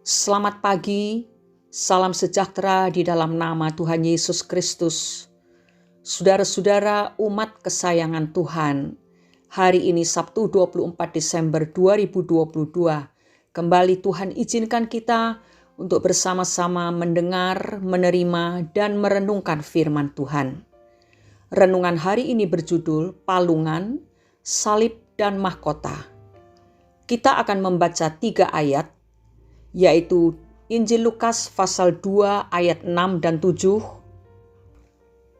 Selamat pagi, salam sejahtera di dalam nama Tuhan Yesus Kristus. Saudara-saudara umat kesayangan Tuhan, hari ini Sabtu 24 Desember 2022, kembali Tuhan izinkan kita untuk bersama-sama mendengar, menerima, dan merenungkan firman Tuhan. Renungan hari ini berjudul Palungan, Salib, dan Mahkota. Kita akan membaca 3 ayat, yaitu Injil Lukas pasal 2 ayat 6 dan 7,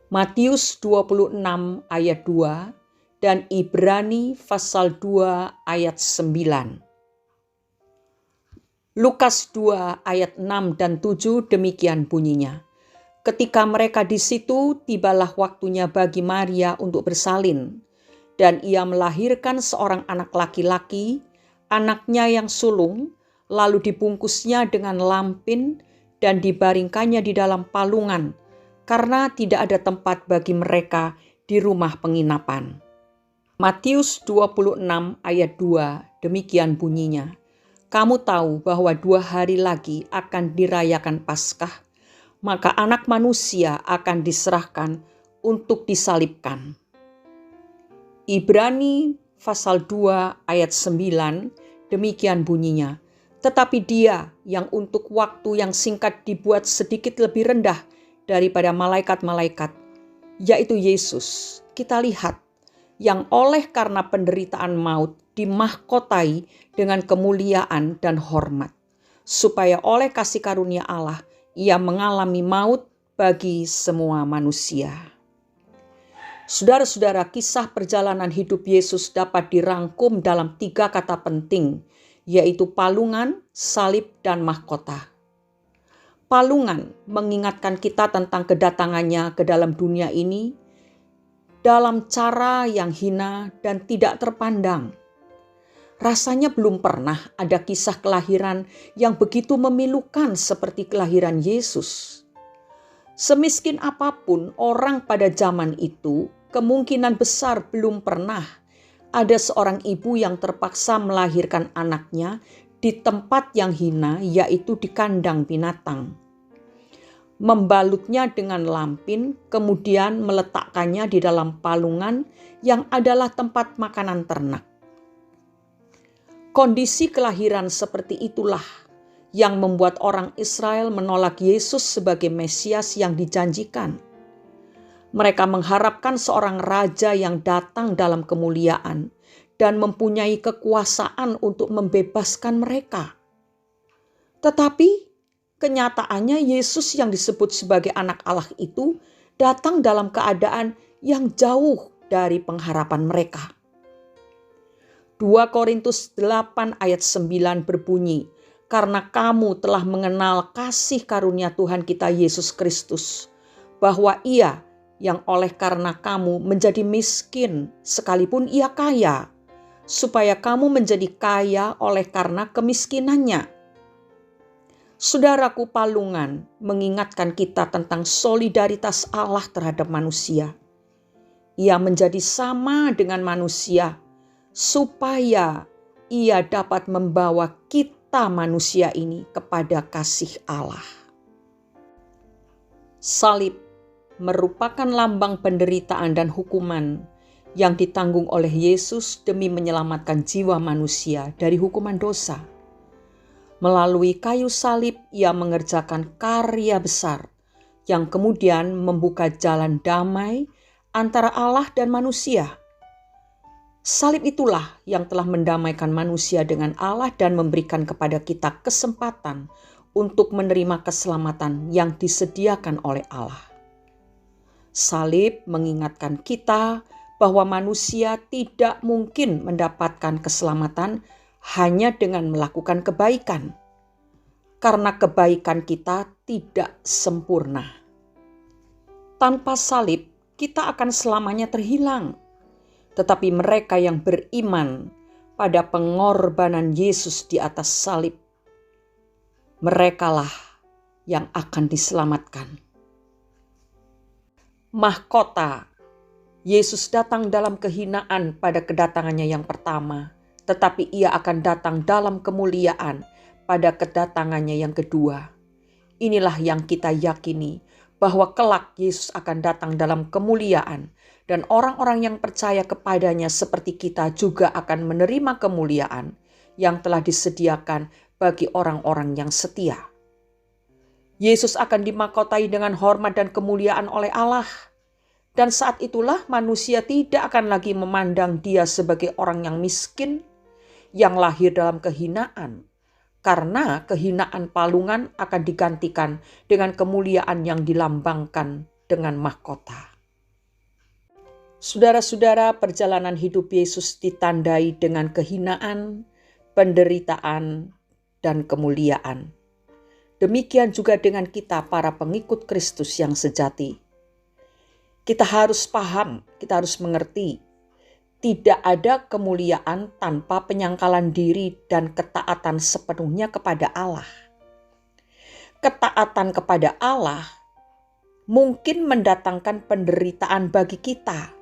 Matius 26 ayat 2, dan Ibrani pasal 2 ayat 9. Lukas 2 ayat 6 dan 7 demikian bunyinya. Ketika mereka di situ, tibalah waktunya bagi Maria untuk bersalin, dan ia melahirkan seorang anak laki-laki, anaknya yang sulung, lalu dibungkusnya dengan lampin dan dibaringkannya di dalam palungan, karena tidak ada tempat bagi mereka di rumah penginapan. Matius 26 ayat 2, demikian bunyinya. Kamu tahu bahwa 2 hari lagi akan dirayakan Paskah, maka anak manusia akan diserahkan untuk disalibkan. Ibrani pasal 2 ayat 9, demikian bunyinya. Tetapi dia yang untuk waktu yang singkat dibuat sedikit lebih rendah daripada malaikat-malaikat, yaitu Yesus, kita lihat, yang oleh karena penderitaan maut dimahkotai dengan kemuliaan dan hormat, supaya oleh kasih karunia Allah ia mengalami maut bagi semua manusia. Saudara-saudara, kisah perjalanan hidup Yesus dapat dirangkum dalam 3 kata penting, yaitu palungan, salib, dan mahkota. Palungan mengingatkan kita tentang kedatangannya ke dalam dunia ini dalam cara yang hina dan tidak terpandang. Rasanya belum pernah ada kisah kelahiran yang begitu memilukan seperti kelahiran Yesus. Semiskin apapun orang pada zaman itu, kemungkinan besar belum pernah ada seorang ibu yang terpaksa melahirkan anaknya di tempat yang hina, yaitu di kandang binatang. Membalutnya dengan lampin, kemudian meletakkannya di dalam palungan yang adalah tempat makanan ternak. Kondisi kelahiran seperti itulah yang membuat orang Israel menolak Yesus sebagai Mesias yang dijanjikan. Mereka mengharapkan seorang raja yang datang dalam kemuliaan dan mempunyai kekuasaan untuk membebaskan mereka. Tetapi kenyataannya Yesus yang disebut sebagai anak Allah itu datang dalam keadaan yang jauh dari pengharapan mereka. 2 Korintus 8 ayat 9 berbunyi, "Karena kamu telah mengenal kasih karunia Tuhan kita Yesus Kristus, bahwa Ia yang oleh karena kamu menjadi miskin sekalipun ia kaya, supaya kamu menjadi kaya oleh karena kemiskinannya." Saudaraku, palungan mengingatkan kita tentang solidaritas Allah terhadap manusia. Ia menjadi sama dengan manusia supaya ia dapat membawa kita manusia ini kepada kasih Allah. Salib merupakan lambang penderitaan dan hukuman yang ditanggung oleh Yesus demi menyelamatkan jiwa manusia dari hukuman dosa. Melalui kayu salib, ia mengerjakan karya besar yang kemudian membuka jalan damai antara Allah dan manusia. Salib itulah yang telah mendamaikan manusia dengan Allah dan memberikan kepada kita kesempatan untuk menerima keselamatan yang disediakan oleh Allah. Salib mengingatkan kita bahwa manusia tidak mungkin mendapatkan keselamatan hanya dengan melakukan kebaikan, karena kebaikan kita tidak sempurna. Tanpa salib, kita akan selamanya terhilang. Tetapi mereka yang beriman pada pengorbanan Yesus di atas salib, merekalah yang akan diselamatkan. Mahkota. Yesus datang dalam kehinaan pada kedatangannya yang pertama, tetapi ia akan datang dalam kemuliaan pada kedatangannya yang kedua. Inilah yang kita yakini, bahwa kelak Yesus akan datang dalam kemuliaan, dan orang-orang yang percaya kepadanya seperti kita juga akan menerima kemuliaan yang telah disediakan bagi orang-orang yang setia. Yesus akan dimahkotai dengan hormat dan kemuliaan oleh Allah. Dan saat itulah manusia tidak akan lagi memandang dia sebagai orang yang miskin, yang lahir dalam kehinaan. Karena kehinaan palungan akan digantikan dengan kemuliaan yang dilambangkan dengan mahkota. Saudara-saudara, perjalanan hidup Yesus ditandai dengan kehinaan, penderitaan, dan kemuliaan. Demikian juga dengan kita para pengikut Kristus yang sejati. Kita harus paham, kita harus mengerti, tidak ada kemuliaan tanpa penyangkalan diri dan ketaatan sepenuhnya kepada Allah. Ketaatan kepada Allah mungkin mendatangkan penderitaan bagi kita,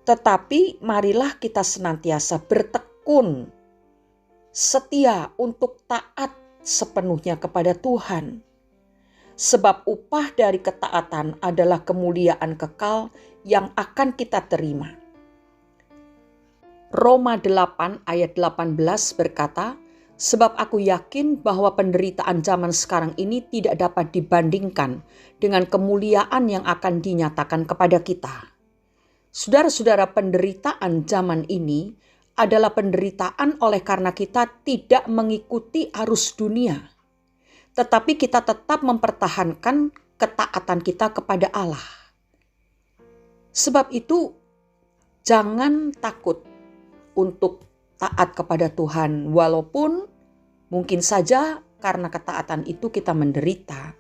tetapi marilah kita senantiasa bertekun, setia untuk taat sepenuhnya kepada Tuhan. Sebab upah dari ketaatan adalah kemuliaan kekal yang akan kita terima. Roma 8 ayat 18 berkata, sebab aku yakin bahwa penderitaan zaman sekarang ini tidak dapat dibandingkan dengan kemuliaan yang akan dinyatakan kepada kita. Saudara-saudara, penderitaan zaman ini adalah penderitaan oleh karena kita tidak mengikuti arus dunia. Tetapi kita tetap mempertahankan ketaatan kita kepada Allah. Sebab itu, jangan takut untuk taat kepada Tuhan. Walaupun mungkin saja karena ketaatan itu kita menderita.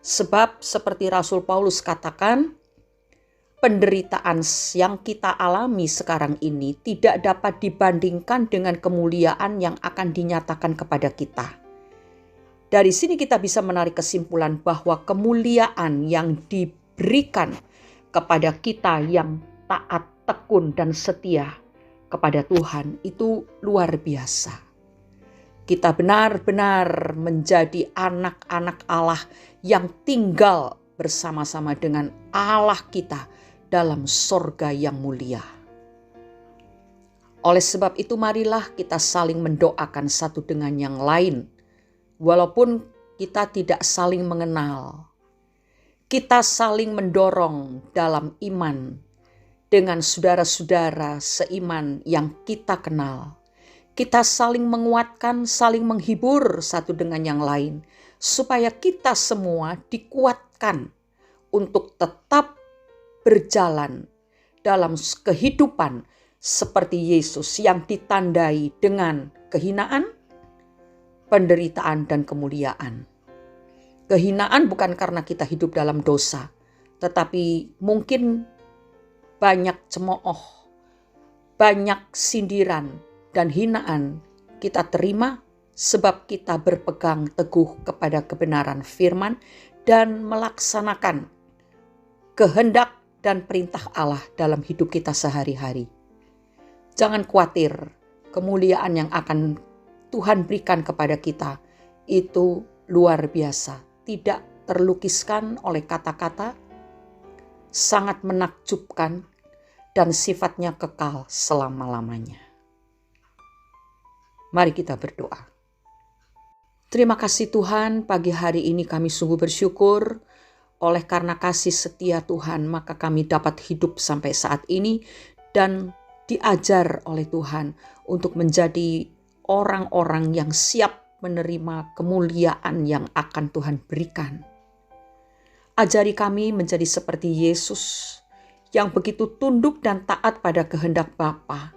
Sebab seperti Rasul Paulus katakan, penderitaan yang kita alami sekarang ini tidak dapat dibandingkan dengan kemuliaan yang akan dinyatakan kepada kita. Dari sini kita bisa menarik kesimpulan bahwa kemuliaan yang diberikan kepada kita yang taat, tekun, dan setia kepada Tuhan itu luar biasa. Kita benar-benar menjadi anak-anak Allah yang tinggal bersama-sama dengan Allah kita dalam sorga yang mulia. Oleh sebab itu marilah kita saling mendoakan satu dengan yang lain. Walaupun kita tidak saling mengenal. Kita saling mendorong dalam iman dengan saudara-saudara seiman yang kita kenal. Kita saling menguatkan, saling menghibur satu dengan yang lain. Supaya kita semua dikuatkan untuk tetap berjalan dalam kehidupan seperti Yesus yang ditandai dengan kehinaan, penderitaan, dan kemuliaan. Kehinaan bukan karena kita hidup dalam dosa, tetapi mungkin banyak cemooh, banyak sindiran dan hinaan kita terima sebab kita berpegang teguh kepada kebenaran firman dan melaksanakan kehendak dan perintah Allah dalam hidup kita sehari-hari. Jangan khawatir, kemuliaan yang akan Tuhan berikan kepada kita itu luar biasa, tidak terlukiskan oleh kata-kata, sangat menakjubkan, dan sifatnya kekal selama-lamanya. Mari kita berdoa. Terima kasih Tuhan, pagi hari ini kami sungguh bersyukur. Oleh karena kasih setia Tuhan, maka kami dapat hidup sampai saat ini dan diajar oleh Tuhan untuk menjadi orang-orang yang siap menerima kemuliaan yang akan Tuhan berikan. Ajari kami menjadi seperti Yesus yang begitu tunduk dan taat pada kehendak Bapa,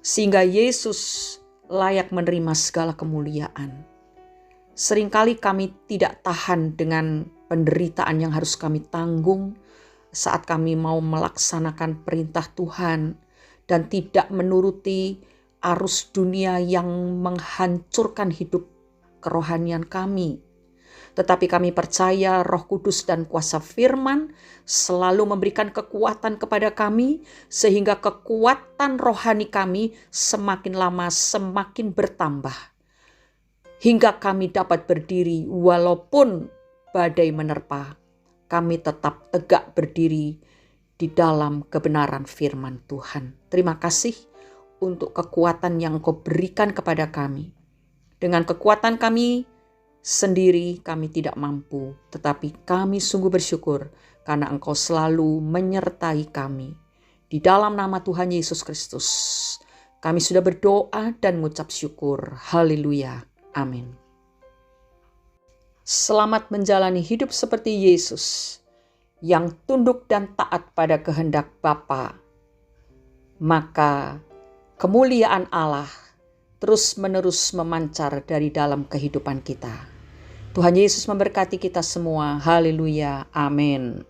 sehingga Yesus layak menerima segala kemuliaan. Seringkali kami tidak tahan dengan penderitaan yang harus kami tanggung saat kami mau melaksanakan perintah Tuhan dan tidak menuruti arus dunia yang menghancurkan hidup kerohanian kami. Tetapi kami percaya Roh Kudus dan kuasa firman selalu memberikan kekuatan kepada kami sehingga kekuatan rohani kami semakin lama semakin bertambah. hingga kami dapat berdiri walaupun badai menerpa. Kami tetap tegak berdiri di dalam kebenaran firman Tuhan. Terima kasih untuk kekuatan yang Engkau berikan kepada kami. Dengan kekuatan kami sendiri kami tidak mampu, tetapi kami sungguh bersyukur karena Engkau selalu menyertai kami. Di dalam nama Tuhan Yesus Kristus, kami sudah berdoa dan mengucap syukur. Haleluya. Amin. Selamat menjalani hidup seperti Yesus yang tunduk dan taat pada kehendak Bapa. Maka kemuliaan Allah terus-menerus memancar dari dalam kehidupan kita. Tuhan Yesus memberkati kita semua. Haleluya. Amin.